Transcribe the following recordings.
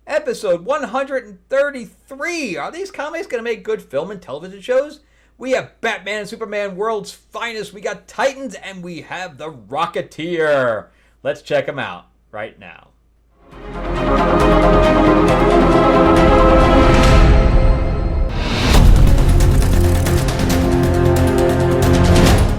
Episode 133. Are these comics going to make good film and television shows? We have Batman and Superman, world's finest. We got Titans, and we have the Rocketeer. Let's check them out right now.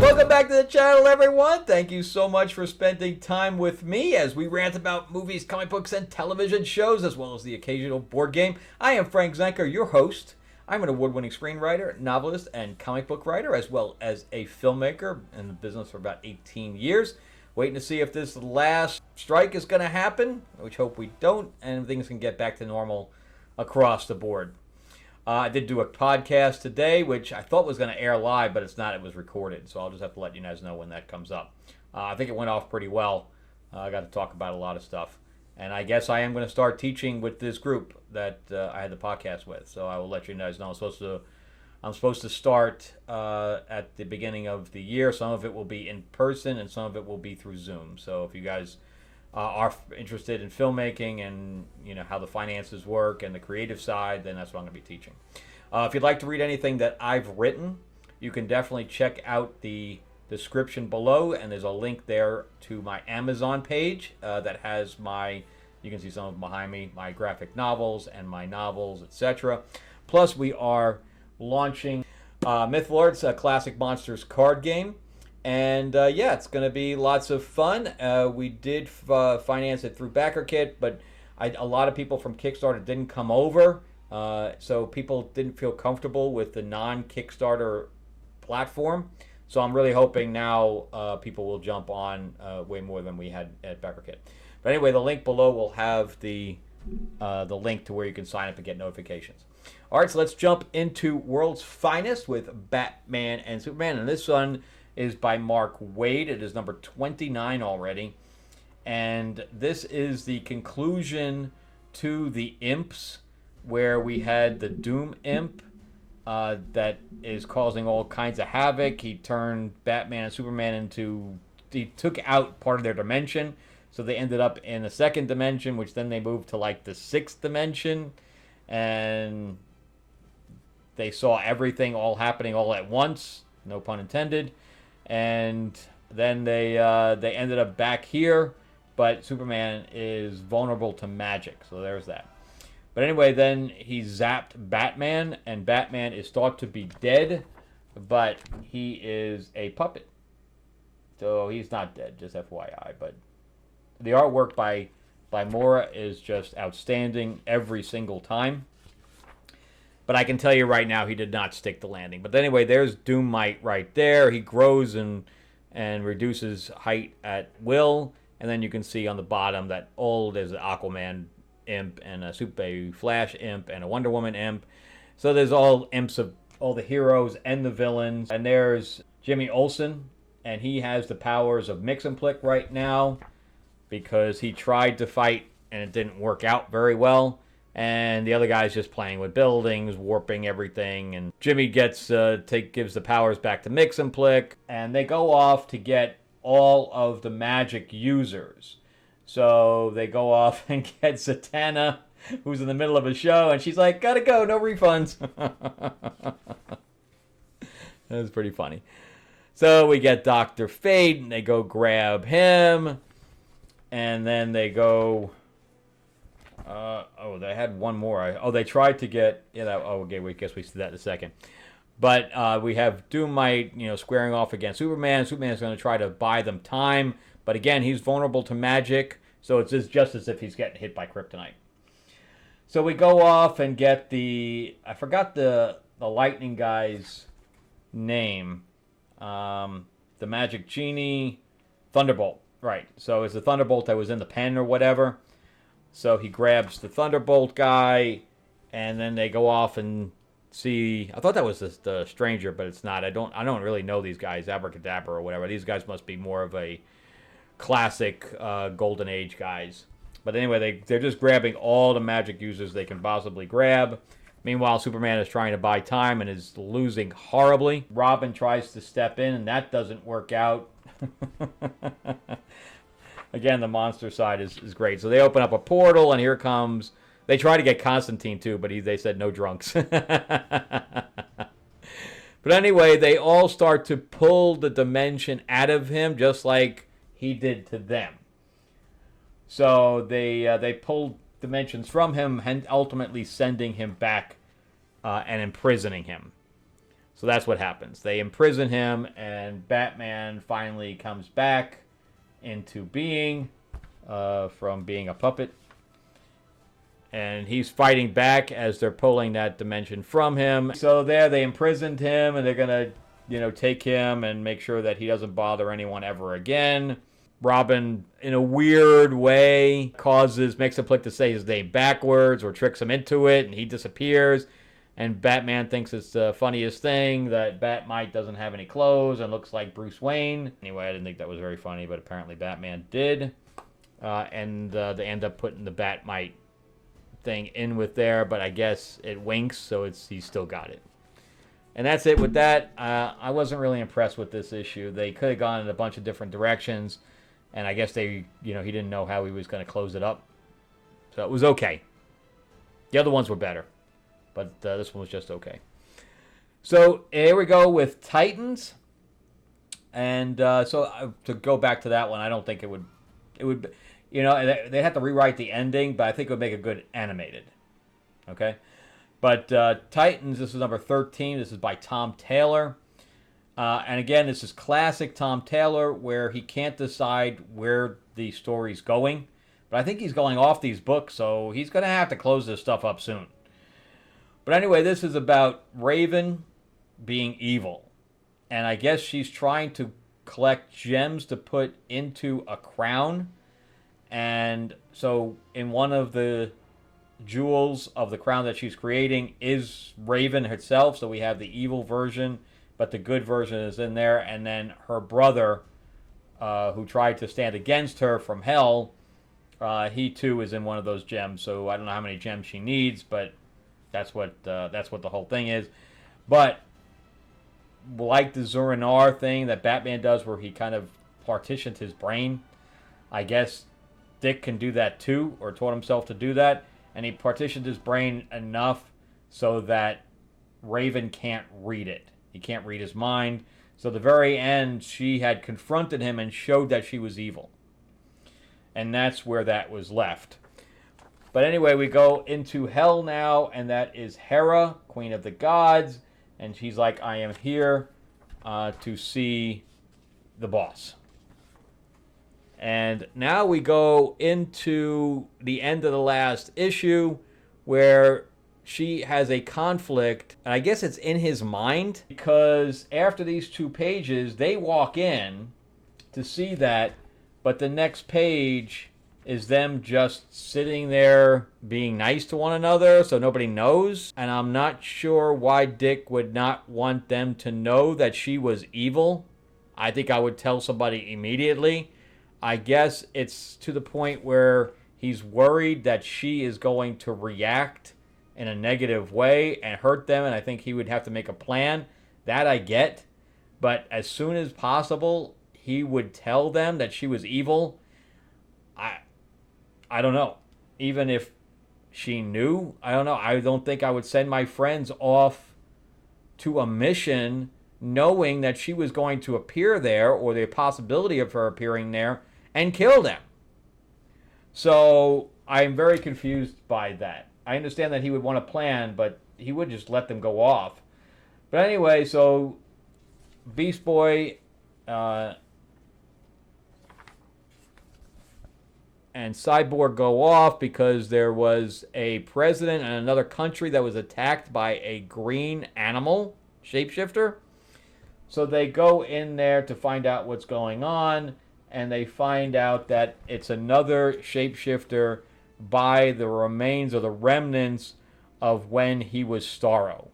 Welcome back to the channel, everyone. Thank you so much for spending time with me as we rant about movies, comic books, and television shows, as well as the occasional board game. I am Frank Zenker, your host. I'm an award-winning screenwriter, novelist, and comic book writer, as well as a filmmaker in the business for about 18 years. Waiting to see if this last strike is going to happen, which hope we don't, and things can get back to normal across the board. I did do a podcast today, which I thought was going to air live, but it's not. It was recorded, so I'll just have to let you guys know when that comes up. I think it went off pretty well. I got to talk about a lot of stuff. And I guess I am going to start teaching with this group that I had the podcast with. So I will let you guys know. I'm supposed to start at the beginning of the year. Some of it will be in person, and some of it will be through Zoom. So if you guys are interested in filmmaking and how the finances work and the creative side, then that's what I'm going to be teaching. If you'd like to read anything that I've written, you can definitely check out the description below, and there's a link there to my Amazon page that has you can see some of behind me, my graphic novels and my novels, etc. Plus, we are launching Mythlords, a classic monsters card game. And it's going to be lots of fun. We did finance it through BackerKit, but a lot of people from Kickstarter didn't come over. So people didn't feel comfortable with the non-Kickstarter platform. So I'm really hoping now people will jump on way more than we had at BackerKit. But anyway, the link below will have the link to where you can sign up and get notifications. All right, so let's jump into World's Finest with Batman and Superman. And this one is by Mark Waid. It is number 29 already. And this is the conclusion to the Imps, where we had the Doom Imp that is causing all kinds of havoc. He turned Batman and Superman he took out part of their dimension. So they ended up in the second dimension, which then they moved to like the sixth dimension. And they saw everything all happening all at once. No pun intended. And then they ended up back here, but Superman is vulnerable to magic, so there's that. But anyway, then he zapped Batman, and Batman is thought to be dead, but he is a puppet. So he's not dead, just FYI. But the artwork by Mora is just outstanding every single time. But I can tell you right now, he did not stick the landing. But anyway, there's Doomite right there. He grows and reduces height at will. And then you can see on the bottom that there's an Aquaman imp and a Super Flash imp and a Wonder Woman imp. So there's all imps of all the heroes and the villains. And there's Jimmy Olsen, and he has the powers of Mxyzptlk right now because he tried to fight and it didn't work out very well. And the other guy's just playing with buildings, warping everything. And Jimmy gives the powers back to Mxyzptlk. And they go off to get all of the magic users. So they go off and get Zatanna, who's in the middle of a show. And she's like, gotta go, no refunds. That was pretty funny. So we get Dr. Fate, and they go grab him. And then they go... they had one more. They tried to get... okay, we guess we see that in a second. But we have Doomite, squaring off against Superman. Superman's going to try to buy them time. But again, he's vulnerable to magic. So it's just as if he's getting hit by kryptonite. So we go off and get I forgot the lightning guy's name. The magic genie. Thunderbolt. Right. So it's the Thunderbolt that was in the pen or whatever. So he grabs the Thunderbolt guy, and then they go off and see. I thought that was the Stranger, but it's not. I don't really know these guys, Abracadabra or whatever. These guys must be more of a classic Golden Age guys. But anyway, they're just grabbing all the magic users they can possibly grab. Meanwhile, Superman is trying to buy time and is losing horribly. Robin tries to step in, and that doesn't work out. Again, the monster side is great. So they open up a portal, and here comes They tried to get Constantine too, but they said no drunks. But anyway, they all start to pull the dimension out of him, just like he did to them. So they pull dimensions from him, and ultimately sending him back and imprisoning him. So that's what happens. They imprison him, and Batman finally comes back into being from being a puppet. And he's fighting back as they're pulling that dimension from him. So there, they imprisoned him, and they're going to, take him and make sure that he doesn't bother anyone ever again. Robin, in a weird way, makes him click to say his name backwards or tricks him into it, and he disappears. And Batman thinks it's the funniest thing that Batmite doesn't have any clothes and looks like Bruce Wayne. Anyway, I didn't think that was very funny, but apparently Batman did. And they end up putting the Batmite thing in with there, but I guess it winks, so he's still got it. And that's it with that. I wasn't really impressed with this issue. They could have gone in a bunch of different directions, and I guess he didn't know how he was going to close it up. So it was okay. The other ones were better, but this one was just okay. So here we go with Titans, and so to go back to that one, I don't think it would. They'd have to rewrite the ending, but I think it would make a good animated. Okay? But Titans, this is number 13. This is by Tom Taylor. And again, this is classic Tom Taylor, where he can't decide where the story's going. But I think he's going off these books, so he's going to have to close this stuff up soon. But anyway, this is about Raven being evil. And I guess she's trying to collect gems to put into a crown. And so in one of the jewels of the crown that she's creating is Raven herself. So we have the evil version, but the good version is in there. And then her brother, who tried to stand against her from hell, he too is in one of those gems. So I don't know how many gems she needs, but that's what the whole thing is. But like the Zur-En-Arrh thing that Batman does, where he kind of partitioned his brain, I guess Dick can do that too, or taught himself to do that, and he partitioned his brain enough so that Raven can't read it. He can't read his mind. So at the very end, she had confronted him and showed that she was evil. And that's where that was left. But anyway, we go into hell now, and that is Hera, Queen of the Gods, and she's like, I am here to see the boss. And now we go into the end of the last issue where she has a conflict, and I guess it's in his mind, because after these 2 pages, they walk in to see that, but the next page is them just sitting there being nice to one another, so nobody knows. And I'm not sure why Dick would not want them to know that she was evil. I think I would tell somebody immediately. I guess it's to the point where he's worried that she is going to react in a negative way and hurt them, and I think he would have to make a plan. That I get. But as soon as possible, he would tell them that she was evil. I don't know. Even if she knew, I don't know. I don't think I would send my friends off to a mission knowing that she was going to appear there, or the possibility of her appearing there, and kill them. So I'm very confused by that. I understand that he would want to plan, but he would just let them go off. But anyway, so Beast Boy and Cyborg go off because there was a president in another country that was attacked by a green animal shapeshifter. So they go in there to find out what's going on, and they find out that it's another shapeshifter by the remains or the remnants of when he was Starro.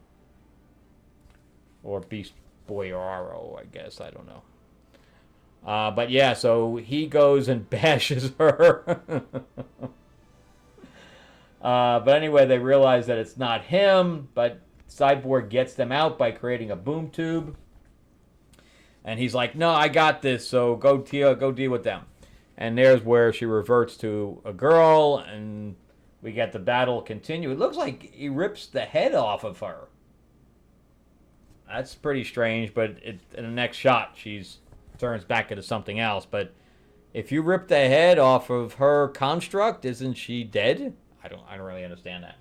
Or Beast Boy Arrow, I guess. I don't know. But yeah, so he goes and bashes her. But anyway, they realize that it's not him, but Cyborg gets them out by creating a boom tube. And he's like, no, I got this, so go deal with them. And there's where she reverts to a girl, and we get the battle continue. It looks like he rips the head off of her. That's pretty strange, but in the next shot, she's turns back into something else. But if you rip the head off of her construct, isn't she dead? I don't really understand that.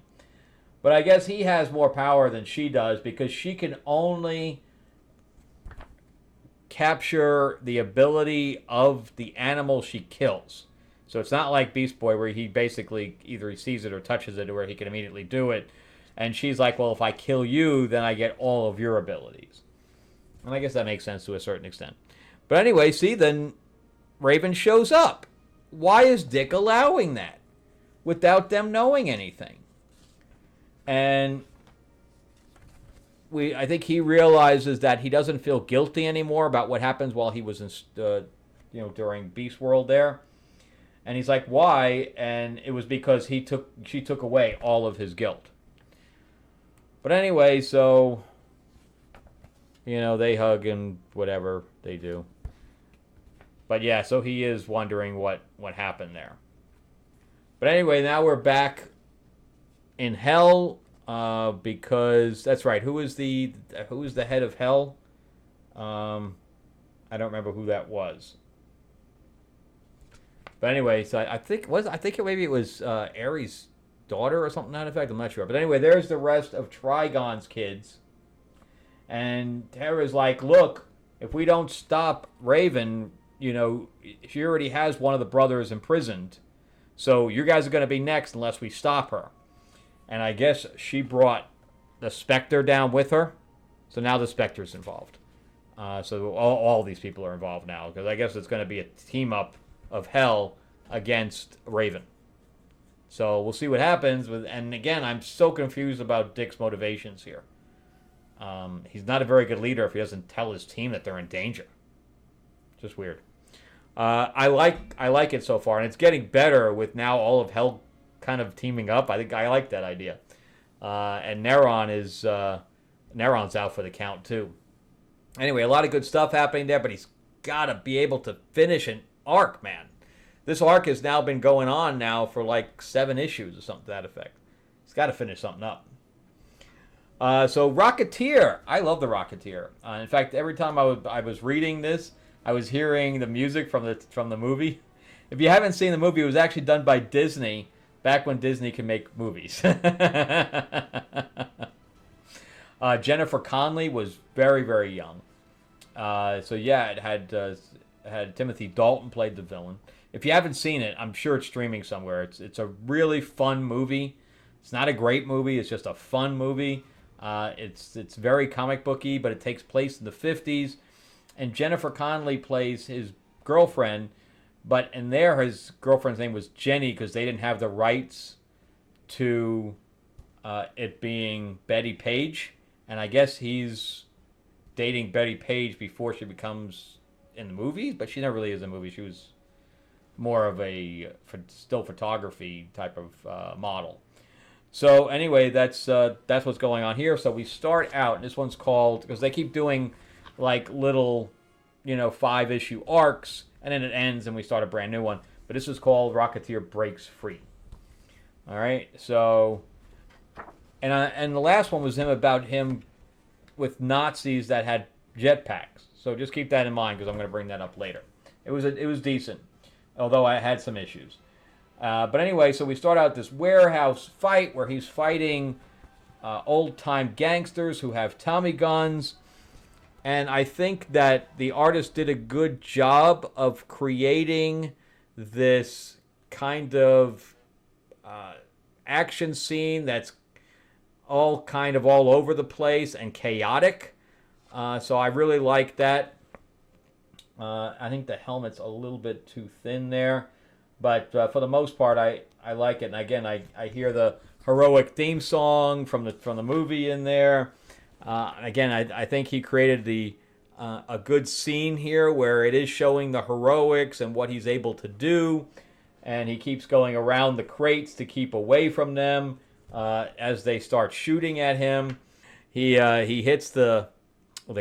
But I guess he has more power than she does because she can only capture the ability of the animal she kills. So it's not like Beast Boy where he basically either he sees it or touches it where he can immediately do it. And she's like, well, if I kill you, then I get all of your abilities. And I guess that makes sense to a certain extent. But anyway, see, then Raven shows up. Why is Dick allowing that without them knowing anything? And I think he realizes that he doesn't feel guilty anymore about what happens while he was in, during Beast World there. And he's like, why? And it was because she took away all of his guilt. But anyway, so, they hug and whatever they do. But yeah, so he is wondering what happened there. But anyway, now we're back in Hell, because that's right. Who is the head of Hell? I don't remember who that was. But anyway, so I think maybe it was Ares' daughter or something to that effect. I'm not sure. But anyway, there's the rest of Trigon's kids. And Terra's like, look, if we don't stop Raven, she already has one of the brothers imprisoned. So you guys are going to be next unless we stop her. And I guess she brought the Spectre down with her. So now the Spectre's involved. So all these people are involved now. Because I guess it's going to be a team-up of Hell against Raven. So we'll see what happens. And again, I'm so confused about Dick's motivations here. He's not a very good leader if he doesn't tell his team that they're in danger. Just weird. I like it so far, and it's getting better with now all of Hell kind of teaming up. I think I like that idea. And Neron's out for the count too. Anyway, a lot of good stuff happening there, but he's got to be able to finish an arc, man. This arc has now been going on now for like 7 issues or something to that effect. He's got to finish something up. So Rocketeer, I love the Rocketeer. In fact, every time I was reading this, I was hearing the music from the movie. If you haven't seen the movie, it was actually done by Disney back when Disney could make movies. Jennifer Connelly was very, very young. So yeah, it had Timothy Dalton played the villain. If you haven't seen it, I'm sure it's streaming somewhere. It's a really fun movie. It's not a great movie. It's just a fun movie. It's very comic booky, but it takes place in the 50s. And Jennifer Connelly plays his girlfriend, but in there his girlfriend's name was Jenny because they didn't have the rights to it being Betty Page. And I guess he's dating Betty Page before she becomes in the movies, but she never really is in the movie. She was more of a still photography type of model. So anyway, that's what's going on here. So we start out, and this one's called, because they keep doing like little, 5-issue arcs, and then it ends and we start a brand new one. But this is called Rocketeer Breaks Free. All right, so, and the last one was about him with Nazis that had jetpacks. So just keep that in mind because I'm going to bring that up later. It was decent, although I had some issues. But anyway, so we start out this warehouse fight where he's fighting old-time gangsters who have Tommy guns. And I think that the artist did a good job of creating this kind of action scene that's all over the place and chaotic. So I really like that. I think the helmet's a little bit too thin there. But for the most part, I like it. And again, I hear the heroic theme song from the movie in there. Again, I think he created a good scene here where it is showing the heroics and what he's able to do. And he keeps going around the crates to keep away from them as they start shooting at him. He hits the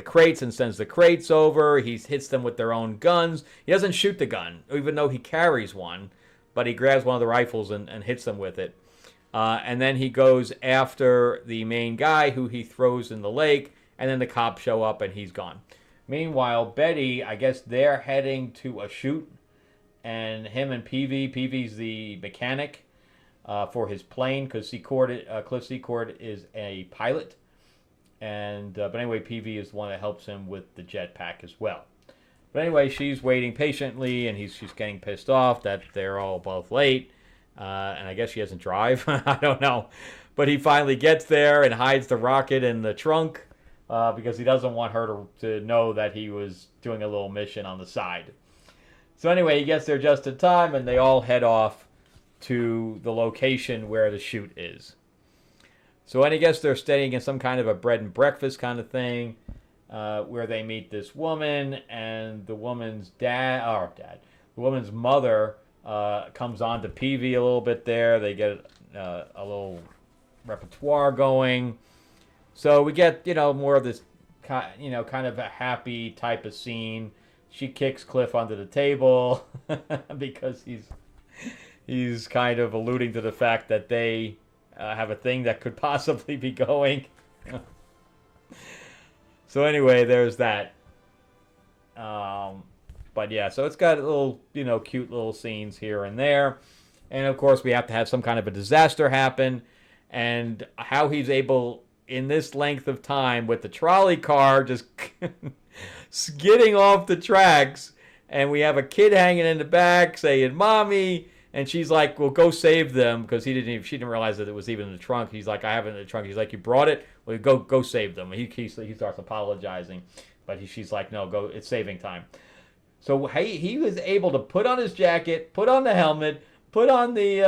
crates and sends the crates over. He hits them with their own guns. He doesn't shoot the gun, even though he carries one, but he grabs one of the rifles and hits them with it. And then he goes after the main guy who he throws in the lake, and then the cops show up and he's gone. Meanwhile, Betty, I guess they're heading to a shoot, and him and Peavey's the mechanic for his plane, because Cliff Secord is a pilot. And but anyway, Peavey is the one that helps him with the jetpack as well. But anyway, she's waiting patiently, and she's getting pissed off that they're all both late. And I guess she doesn't drive. I don't know. But he finally gets there and hides the rocket in the trunk because he doesn't want her to know that he was doing a little mission on the side. So anyway, he gets there just in time, and they all head off to the location where the shoot is. So I guess they're staying in some kind of a bread and breakfast kind of thing, where they meet this woman, and the woman's the woman's mother comes on to Peavey a little bit there. They get a little repertoire going. So we get, more of this, kind of a happy type of scene. She kicks Cliff under the table because he's kind of alluding to the fact that they have a thing that could possibly be going. So anyway, there's that. But yeah, so it's got little, cute little scenes here and there. And of course, we have to have some kind of a disaster happen. And how he's able, in this length of time, with the trolley car just skidding off the tracks. And we have a kid hanging in the back saying, "Mommy." And she's like, "Well, go save them," because she didn't realize that it was even in the trunk. He's like, "I have it in the trunk." He's like, "You brought it? Well, go save them." And he starts apologizing. But she's like, "No, go. It's saving time." So he was able to put on his jacket, put on the helmet, put on the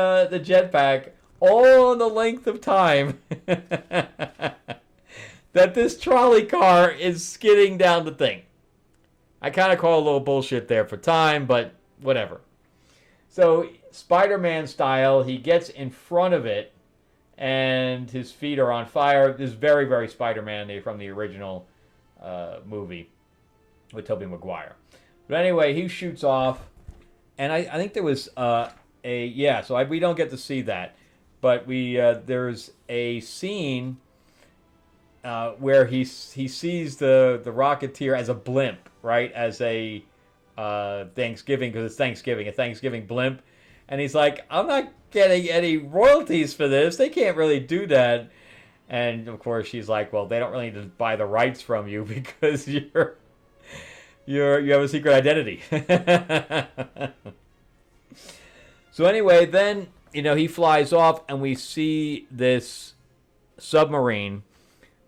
jetpack, all in the length of time that this trolley car is skidding down the thing. I kind of call a little bullshit there for time, but whatever. So Spider-Man style, he gets in front of it, and his feet are on fire. This is very, very Spider-Man from the original movie with Tobey Maguire. But anyway, he shoots off, and I think there was we don't get to see that, but there's a scene where he sees the Rocketeer as a blimp, right, as a Thanksgiving, because it's Thanksgiving, a Thanksgiving blimp, and he's like, "I'm not getting any royalties for this. They can't really do that." And of course, she's like, "Well, they don't really need to buy the rights from you because you have a secret identity." So anyway, then he flies off, and we see this submarine,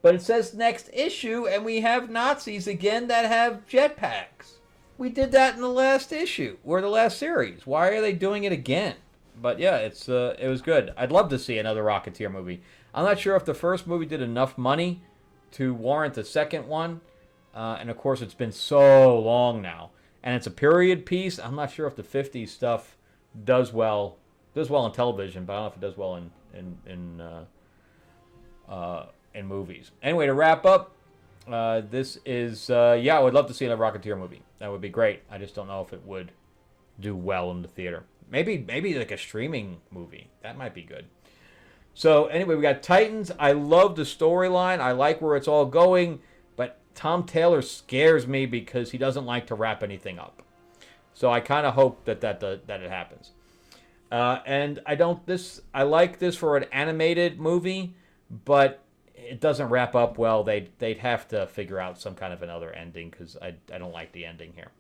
but it says next issue, and we have Nazis again that have jetpacks. We did that in the last issue or the last series. Why are they doing it again? But yeah, it was good. I'd love to see another Rocketeer movie. I'm not sure if the first movie did enough money to warrant the second one. And of course, it's been so long now, and it's a period piece. I'm not sure if the '50s stuff does well in television, but I don't know if it does well in movies. Anyway, to wrap up, this is I would love to see another Rocketeer movie. That would be great. I just don't know if it would do well in the theater. Maybe like a streaming movie. That might be good. So anyway, we got Titans. I love the storyline. I like where it's all going, but Tom Taylor scares me because he doesn't like to wrap anything up. So I kind of hope that it happens. And I like this for an animated movie, but it doesn't wrap up well. They'd have to figure out some kind of another ending, because I don't like the ending here.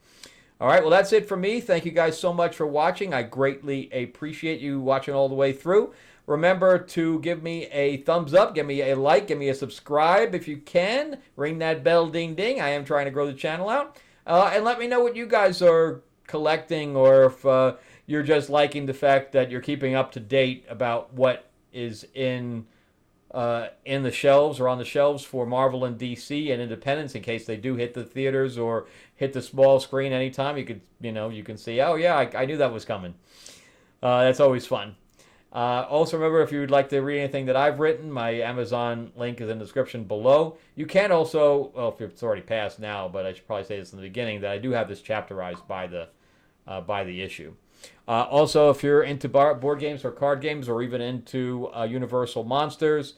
All right, well, that's it for me. Thank you guys so much for watching. I greatly appreciate you watching all the way through. Remember to give me a thumbs up, give me a like, give me a subscribe if you can. Ring that bell, ding, ding. I am trying to grow the channel out. And let me know what you guys are collecting, or if you're just liking the fact that you're keeping up to date about what is in the shelves or on the shelves for Marvel and DC and Independence, in case they do hit the theaters or hit the small screen anytime. You can see, oh yeah, I knew that was coming. That's always fun. Also, remember, if you would like to read anything that I've written, my Amazon link is in the description below. You can also, well, if it's already passed now, but I should probably say this in the beginning, that I do have this chapterized by the issue. Also, if you're into board games or card games or even into Universal Monsters,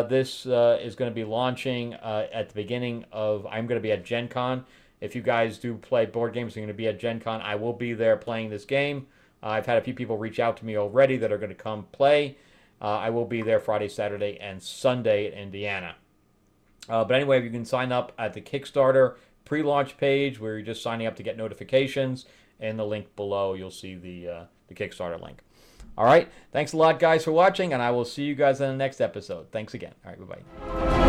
this is going to be launching at the beginning of, I'm going to be at Gen Con. If you guys do play board games, you're going to be at Gen Con. I will be there playing this game. I've had a few people reach out to me already that are going to come play. I will be there Friday, Saturday, and Sunday in Indiana. But anyway, you can sign up at the Kickstarter pre-launch page where you're just signing up to get notifications. In the link below, you'll see the Kickstarter link. All right. Thanks a lot, guys, for watching, and I will see you guys in the next episode. Thanks again. All right. Bye-bye.